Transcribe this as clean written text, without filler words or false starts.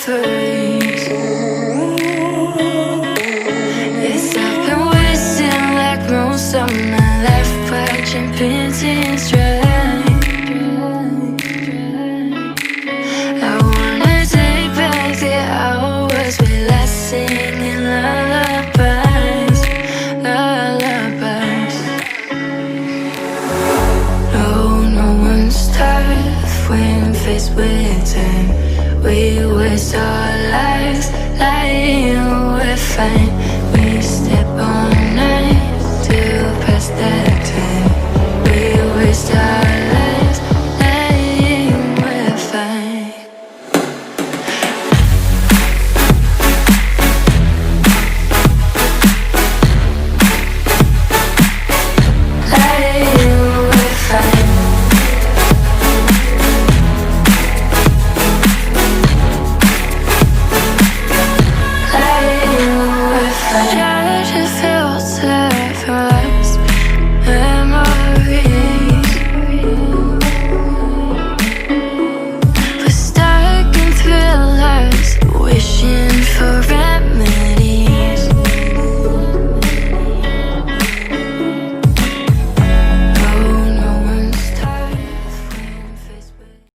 memories. Yes, I've been wasting like most of my life, watching paintings dry. I wanna take back the hours we last singing lullabies, lullabies. No one's tough when faced with time. We waste our lives lying we're fine. We step on night to pass that time. We waste our